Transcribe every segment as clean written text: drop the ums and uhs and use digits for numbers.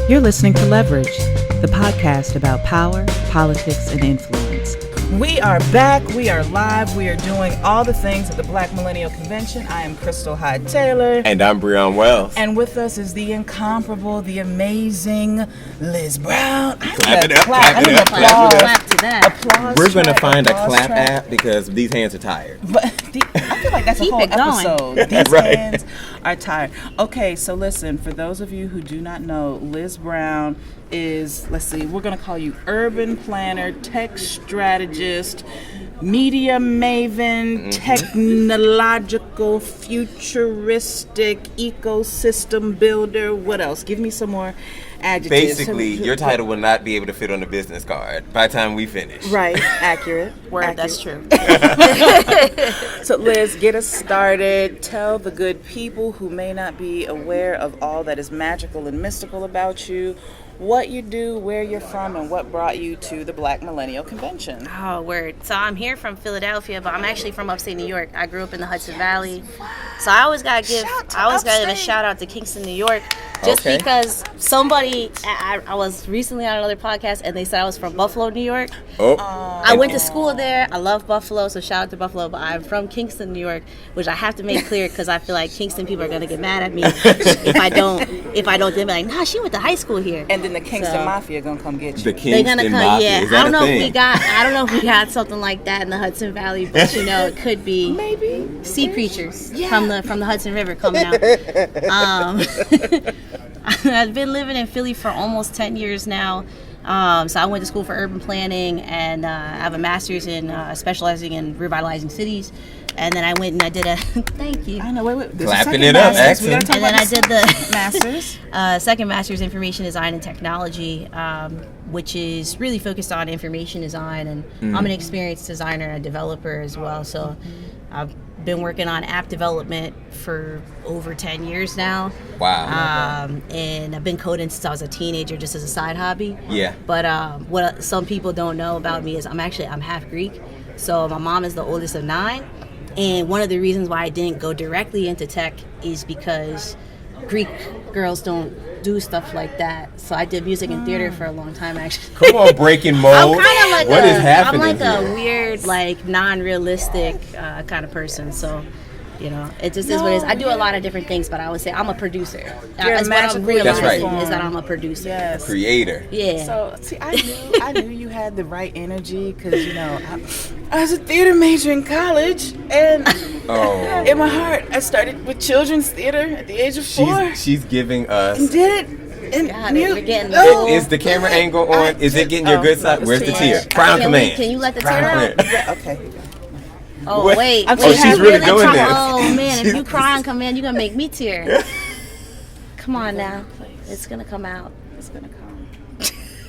You're listening to Leverage, the podcast about power, politics, and influence. We are back. We are live. We are doing all the things at the Black Millennial Convention. I am Kristal Hyde-Taylor. And I'm Breon Wells. And with us is the incomparable, the amazing Liz Brown. Clap it up. Clap it up. Clap to that. Applause. We're going to track, find a applause clap track. app because these hands are tired. But I feel like that's Keep a whole it going. episode. These Right. hands are tired. Okay, so listen, for those of you who do not know, Liz Brown is, we're going to call you urban planner, tech strategist, media maven, technological, futuristic, ecosystem builder. What else? Give me some more adjectives. Basically, your title will not be able to fit on the business card by the time we finish. Right, accurate. Word, that's true. So Liz, get us started. Tell the good people who may not be aware of all that is magical and mystical about you what you do, where you're from, and what brought you to the Black Millennial Convention. Oh, word. So I'm here from Philadelphia, but I'm actually from upstate New York. I grew up in the Hudson Valley. So I always got to give a shout out to Kingston, New York, just because somebody, I was recently on another podcast and they said I was from Buffalo, New York. I went to school there. I love Buffalo, so shout out to Buffalo, but I'm from Kingston, New York, which I have to make clear because I feel like Kingston people are going to get mad at me if I don't, they'll be like, nah, she went to high school here. And then the Kingston Mafia gonna come get you. The Kingston Mafia, yeah. is that I don't know a thing? I don't know if we got something like that in the Hudson Valley, but it could be Maybe sea creatures from the Hudson River coming out. I've been living in Philly for almost 10 years now. So I went to school for urban planning, and I have a master's in specializing in revitalizing cities. And then I went and I did a thank you. I know. Wait. Clapping it up. Excellent. And then I did the master's. Second master's information design and technology, which is really focused on information design. And I'm an experienced designer and a developer as well. So I've been working on app development for over 10 years now. Wow. And I've been coding since I was a teenager, just as a side hobby. Yeah. But what some people don't know about me is I'm half Greek. So my mom is the oldest of 9. And one of the reasons why I didn't go directly into tech is because Greek girls don't do stuff like that. So I did music and theater for a long time, actually. Come on, breaking mold. I'm kind of like what is happening I'm like here? a weird, like non-realistic kind of person. So, it just is what it is. I do a lot of different things, but I would say I'm a producer. That's what I'm realizing is that I'm a producer. Yes. Creator. Yeah. So, see, I knew you had the right energy because, I was a theater major in college, and in my heart, I started with children's theater at the age of 4. She's giving us. And did it. And we're getting Is the camera angle on? Is it getting your good side? Where's the tear? Cry on command. Can you let the Cry tear on out? command. Okay. Oh, What? wait. Oh, she's really doing this. Oh, man, if you cry on command, you're going to make me tear. Come on now. It's going to come out. It's going to come.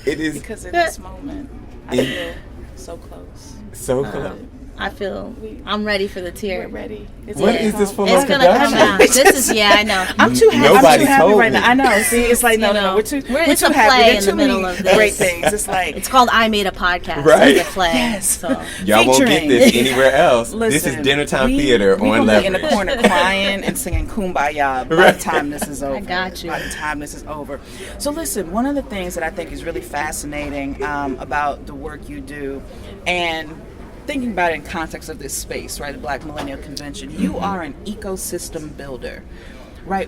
It is Because in this moment, I feel so close. so close. I feel I'm ready for the We're tear. ready. What is this for? It's going to come out. This is, I know. I'm too happy. Nobody I'm too happy told right me. now. I know. See, it's like no. We're too it's a happy. play There are in too the middle many of this. great things. It's like It's called I Made a Podcast. Right. It's a play. Yes. So. Y'all won't get Featuring. this anywhere else. This Listen, is dinner time we theater on gonna Leverage. be in the corner crying and singing Kumbaya by the time this is over. I got you. By the time this is over. So listen, one of the things that I think is really fascinating about the work you do, and thinking about it in context of this space, right, the Black Millennial Convention, you are an ecosystem builder. Right,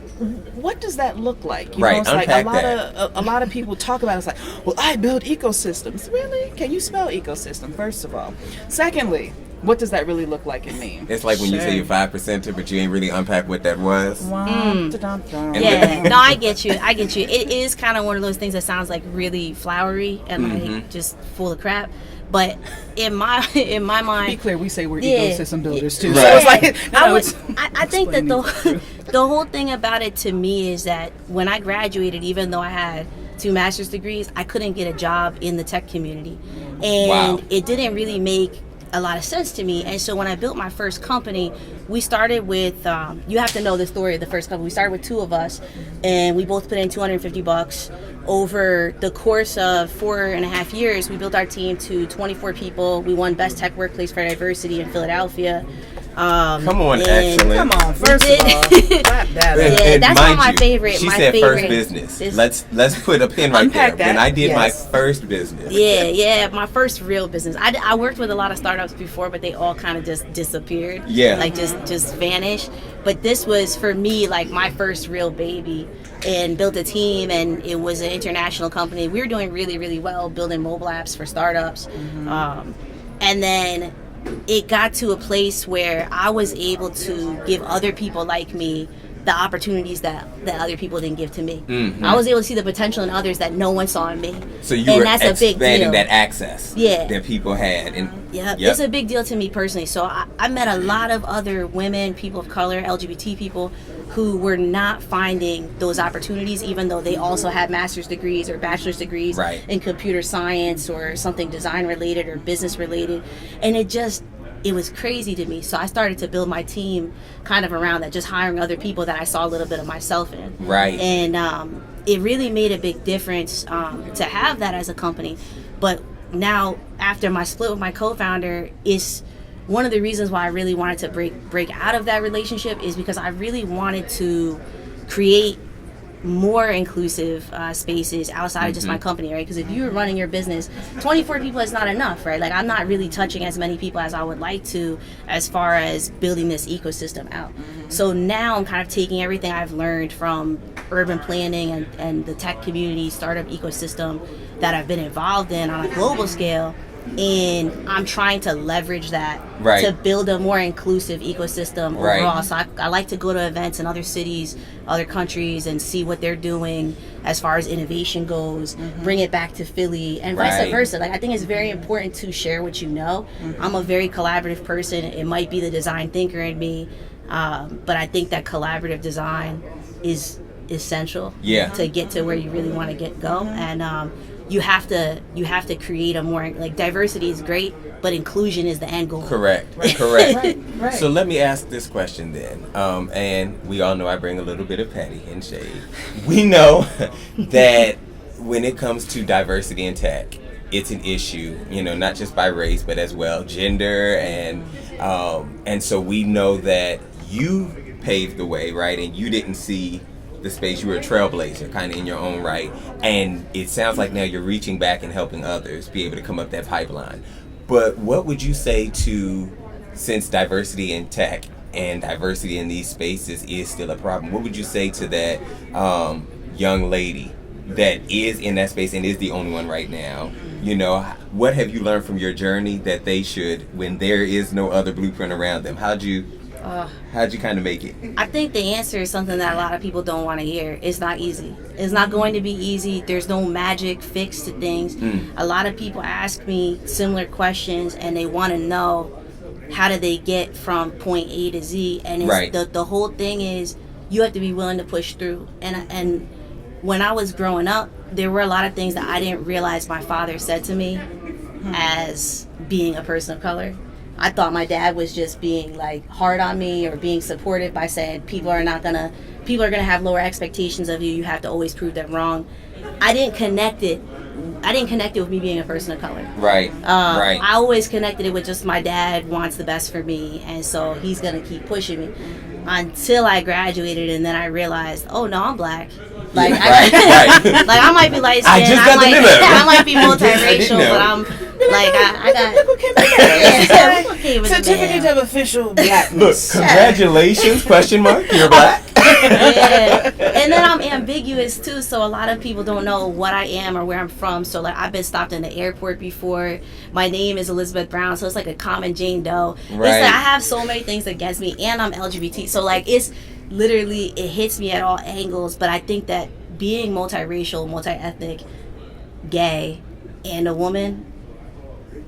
what does that look like? You Right, know, it's like unpack a lot of people talk about it, it's like, well, I build ecosystems. Really? Can you spell ecosystem, first of all? Secondly, what does that really look like and mean? It's like when you say you're 5%, but you ain't really unpack what that was. Yeah, no, I get you. It is kind of one of those things that sounds like really flowery and like just full of crap. But in my mind, be clear, we say we're ecosystem builders too. Right. So it's like I think that the whole thing about it to me is that when I graduated, even though I had 2 master's degrees, I couldn't get a job in the tech community, and it didn't really make a lot of sense to me. And so when I built my first company, we started with you have to know the story of the first company. We started with 2 of us, and we both put in $250. Over the course of 4.5 years, we built our team to 24 people. We won Best Tech Workplace for Diversity in Philadelphia. Come on, excellent. Come on, first of all, clap that up. Yeah, that's one of my favorite. She my said favorite first business. Let's put a pin right Unpack there. that. When I did my Yes. first business. Yeah, my first real business. I worked with a lot of startups before, but they all kind of just disappeared. Yeah. Like just vanished. But this was for me like my first real baby, and built a team, and it was an international company. We were doing really, really well building mobile apps for startups. And then it got to a place where I was able to give other people like me the opportunities that other people didn't give to me. I was able to see the potential in others that no one saw in me. So you and were that's a big expanding deal. that access that people had. And It's a big deal to me personally. So I met a lot of other women, people of color, LGBT people who were not finding those opportunities, even though they also had master's degrees or bachelor's degrees in computer science or something design related or business related. And it was crazy to me. So I started to build my team kind of around that, just hiring other people that I saw a little bit of myself in. Right. And it really made a big difference to have that as a company. But now, after my split with my co-founder, is one of the reasons why I really wanted to break out of that relationship is because I really wanted to create more inclusive spaces outside of just my company, right? Because if you're running your business, 24 people is not enough, right? Like, I'm not really touching as many people as I would like to as far as building this ecosystem out. So now I'm kind of taking everything I've learned from urban planning and the tech community, startup ecosystem that I've been involved in on a global scale, and I'm trying to leverage that to build a more inclusive ecosystem overall. So I like to go to events in other cities, other countries, and see what they're doing as far as innovation goes, bring it back to Philly, and vice versa. Like, I think it's very important to share what you know. I'm a very collaborative person. It might be the design thinker in me, but I think that collaborative design is essential to get to where you really want to go. And you have to create a more, like, diversity is great, but inclusion is the end goal. Correct. Right. So let me ask this question then. And we all know I bring a little bit of petty and shade. We know that when it comes to diversity in tech, it's an issue, not just by race, but as well gender, and so we know that you paved the way, right? And you didn't see the space. You were a trailblazer kind of in your own right, and it sounds like now you're reaching back and helping others be able to come up that pipeline. But what would you say to, since diversity in tech and diversity in these spaces is still a problem, what would you say to that young lady that is in that space and is the only one right now? What have you learned from your journey that they should, when there is no other blueprint around them? How'd you kind of make it? I think the answer is something that a lot of people don't want to hear. It's not easy. It's not going to be easy. There's no magic fix to things. A lot of people ask me similar questions, and they want to know, how do they get from point A to Z? And it's the whole thing is, you have to be willing to push through. And when I was growing up, there were a lot of things that I didn't realize my father said to me as being a person of color. I thought my dad was just being, like, hard on me or being supportive by saying people are gonna have lower expectations of you. You have to always prove them wrong. I didn't connect it with me being a person of color. Right. I always connected it with just my dad wants the best for me, and so he's gonna keep pushing me until I graduated, and then I realized, oh no, I'm black. Like, like, I might be light skinned, I might be multiracial, but I'm like, I got certificate of official blackness. Look, congratulations, question mark, you're black. And then I'm ambiguous too, so a lot of people don't know what I am or where I'm from. So, like, I've been stopped in the airport before. My name is Elizabeth Brown, so it's like a common Jane Doe. It's like I have so many things against me, and I'm LGBT, so, like, it's literally, it hits me at all angles. But I think that being multiracial, multi-ethnic, gay, and a woman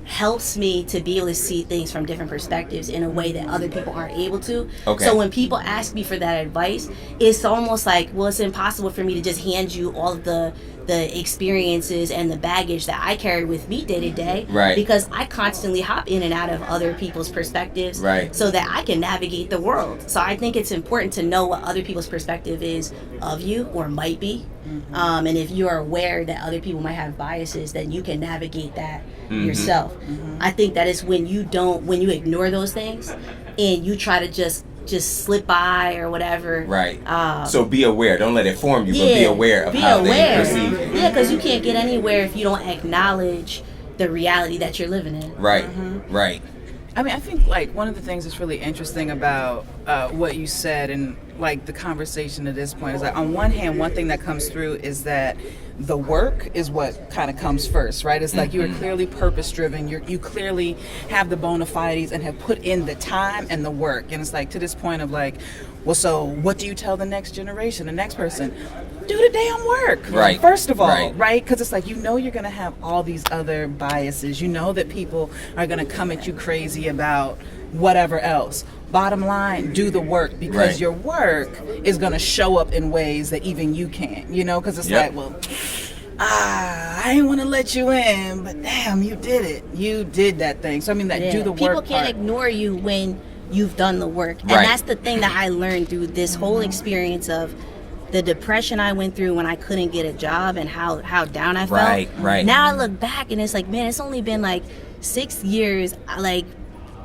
helps me to be able to see things from different perspectives in a way that other people aren't able to. So when people ask me for that advice, it's almost like, well, it's impossible for me to just hand you all of the the experiences and the baggage that I carry with me day to day. Right. Because I constantly hop in and out of other people's perspectives. Right. So that I can navigate the world. So I think it's important to know what other people's perspective is of you or might be. And if you are aware that other people might have biases, then you can navigate that yourself. I think that is when you ignore those things and you try to just slip by or whatever. Right. So be aware. Don't let it form you, but be aware of how they perceive you. Yeah, because you can't get anywhere if you don't acknowledge the reality that you're living in. Right. Right. I mean, I think like one of the things that's really interesting about what you said and like the conversation at this point is that on one hand, one thing that comes through is that the work is what kind of comes first, right? It's like you are clearly purpose driven. You clearly have the bona fides and have put in the time and the work. And it's like to this point of like, well, so what do you tell the next generation, the next person? Do the damn work. Right. First of all, right? Because it's like, you know, you're going to have all these other biases. You know that people are going to come at you crazy about whatever else. Bottom line, do the work because your work is going to show up in ways that even you can't, you know, because it's like, well, I didn't want to let you in, but damn, you did it. You did that thing. So, I mean, that do the work People can't ignore you when you've done the work. And that's the thing that I learned through this whole experience of the depression I went through when I couldn't get a job and how down I felt. Right. Now I look back and it's like, man, it's only been like 6 years, like,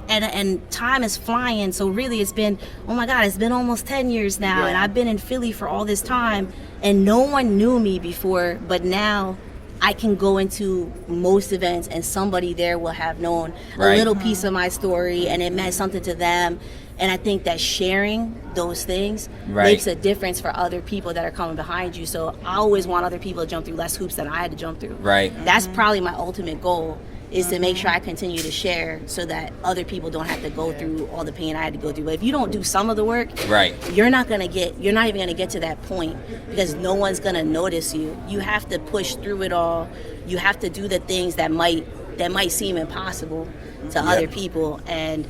and time is flying. So really it's been, oh my God, it's been almost 10 years now. And I've been in Philly for all this time and no one knew me before, but now I can go into most events and somebody there will have known a little piece of my story and it meant something to them. And I think that sharing those things makes a difference for other people that are coming behind you. So I always want other people to jump through less hoops than I had to jump through. Right. That's probably my ultimate goal, is to make sure I continue to share so that other people don't have to go through all the pain I had to go through. But if you don't do some of the work, you're not even gonna get to that point because no one's gonna notice you. You have to push through it all. You have to do the things that might seem impossible to other people, and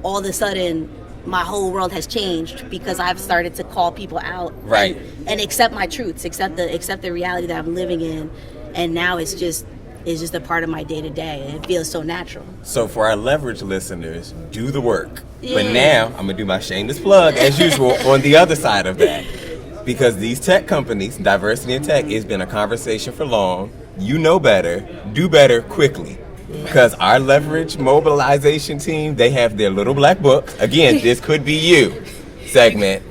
all of a sudden my whole world has changed because I've started to call people out and accept my truths, accept the reality that I'm living in, and now it's just a part of my day-to-day, and it feels so natural. So for our leverage listeners, do the work. But now I'm gonna do my shameless plug as usual on the other side of that, because these tech companies, diversity in tech, has been a conversation for long. You know better, do better quickly. Because our leverage mobilization team, they have their little black book. Again, this could be you segment.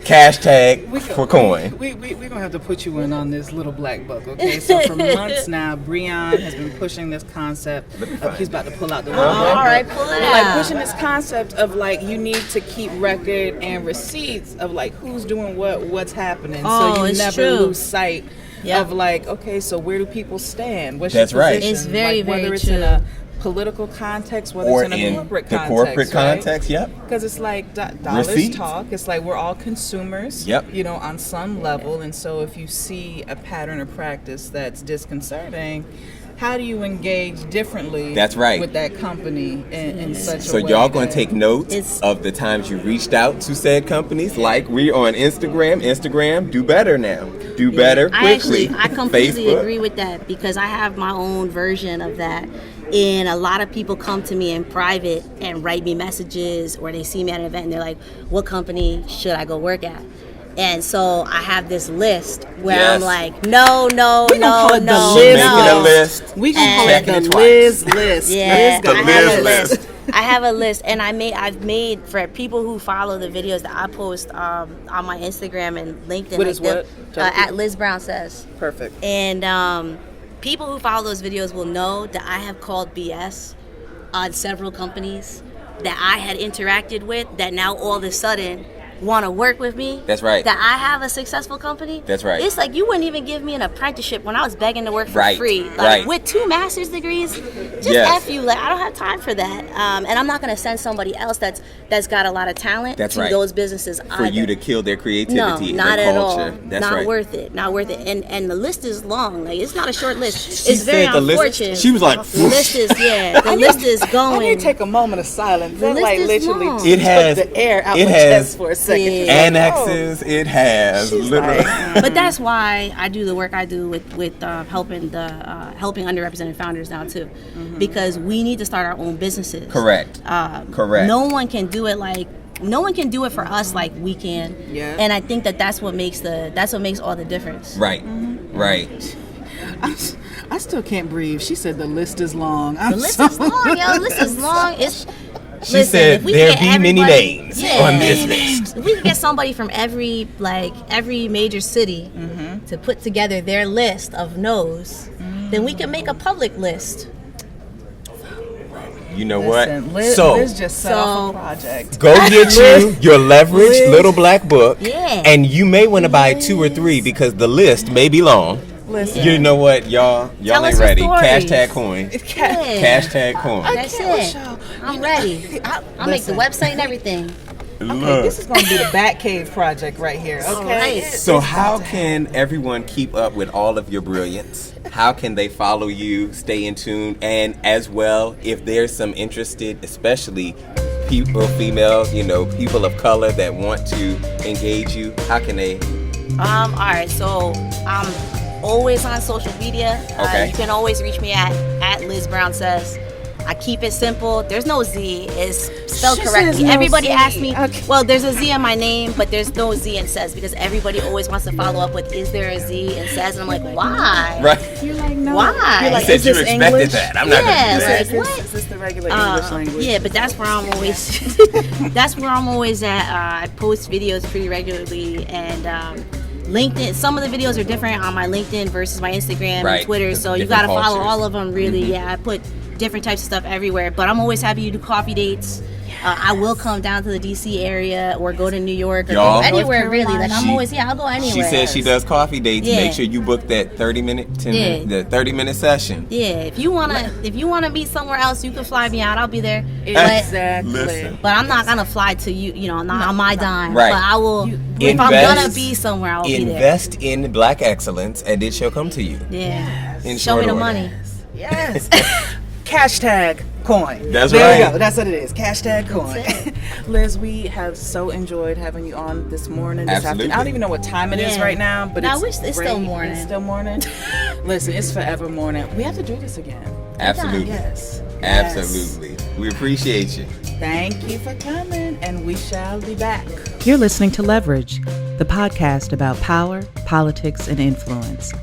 Cash tag for coin. We're going to have to put you in on this little black book, okay? So for months now, Breon has been pushing this concept of, he's about to pull out the little black book. All right, pull it out. Like pushing this concept of like, you need to keep record and receipts of like who's doing what's happening. So you never lose sight of like, okay, so where do people stand? What's your position? It's very, like, whether very it's true. in a political context, whether it's in a corporate context. Corporate context, Because it's like dollars talk. It's like we're all consumers, you know, on some level. And so if you see a pattern or practice that's disconcerting, how do you engage differently with that company in such a way? So y'all going to take notes of the times you reached out to said companies, like we on Instagram, do better now. Do better quickly. I completely agree with that because I have my own version of that. And a lot of people come to me in private and write me messages, or they see me at an event and they're like, what company should I go work at? And so I have this list where I'm like, no. We gonna call it the Liz list. Yeah, the Liz list. I have a list, and I've made for people who follow the videos that I post on my Instagram and LinkedIn. What is what? At Liz Brown Says. Perfect. And people who follow those videos will know that I have called BS on several companies that I had interacted with that now all of a sudden want to work with me. That's right. That I have a successful company. That's right. It's like you wouldn't even give me an apprenticeship when I was begging to work for free. Like with 2 master's degrees, just F you. Like I don't have time for that. And I'm not going to send somebody else that's got a lot of talent to those businesses for you to kill their creativity. No, not at all. That's not worth it. Not worth it. And the list is long. Like it's not a short list. It's very unfortunate. She was like, the list is the list is going. I need to take a moment of silence. The list like is literally long. It has the air out my chest for a second. annexes. Annexes it has, literally. But that's why I do the work I do with helping underrepresented founders now too, because we need to start our own businesses. Correct. Correct. No one can do it for us like we can. Yeah. And I think that's what makes all the difference. Right. Right. I still can't breathe. She said the list is long. The list is long, yo. The list is long. She said there be many names on this list. If we can get somebody from every major city to put together their list of no's, then we can make a public list. You know Listen, what? Liz just set off a project. Go get you your leveraged little black book, and you may want to buy 2 or 3 because the list may be long. Listen. You know what, y'all Tell ain't us your ready. stories. Hashtag coin. Hashtag coin. That's it. I'm ready. I'll make the website and everything. Okay, this is going to be the Batcave project right here. Okay. So how can everyone keep up with all of your brilliance? How can they follow you, stay in tune, and as well, if there's some interested, especially females, people of color that want to engage you, how can they? All right, so I'm always on social media. Okay. You can always reach me at Liz Brown Says. I keep it simple. There's no Z. It's spelled correctly. Everybody asks me, well, there's a Z in my name, but there's no Z in Says because everybody always wants to follow up with, is there a Z in Says? And I'm like, why? Right. You're like, no. Why? You're like, you said you expected English? that. I'm not going to do that. Like, what? Is this the regular English language? Yeah, but that's where I'm always. That's where I'm always at. I post videos pretty regularly, and LinkedIn. Some of the videos are different on my LinkedIn versus my Instagram and Twitter, so you got to follow all of them. Really, yeah. I put different types of stuff everywhere, but I'm always happy to do coffee dates. I will come down to the DC area or go to New York or go anywhere really. Like I'll go anywhere. She says she does coffee dates. Make sure you book that 30-minute session. Yeah, if you wanna meet somewhere else, you can fly me out. I'll be there. Exactly. But I'm not gonna fly to you. Not on my dime. Right. But I will. If I'm gonna be somewhere, I'll be there. Invest in Black excellence, and it shall come to you. Yeah. In Show me the order. money. Yes. Hashtag coin. That's there right. You go. That's what it is. Hashtag coin. Liz, we have so enjoyed having you on this morning, this afternoon. I don't even know what time it is right now, but it's still morning. It's still morning. Listen, it's forever morning. We have to do this again. Absolutely. Yes. Absolutely. We appreciate you. Thank you for coming, and we shall be back. You're listening to Leverage, the podcast about power, politics, and influence.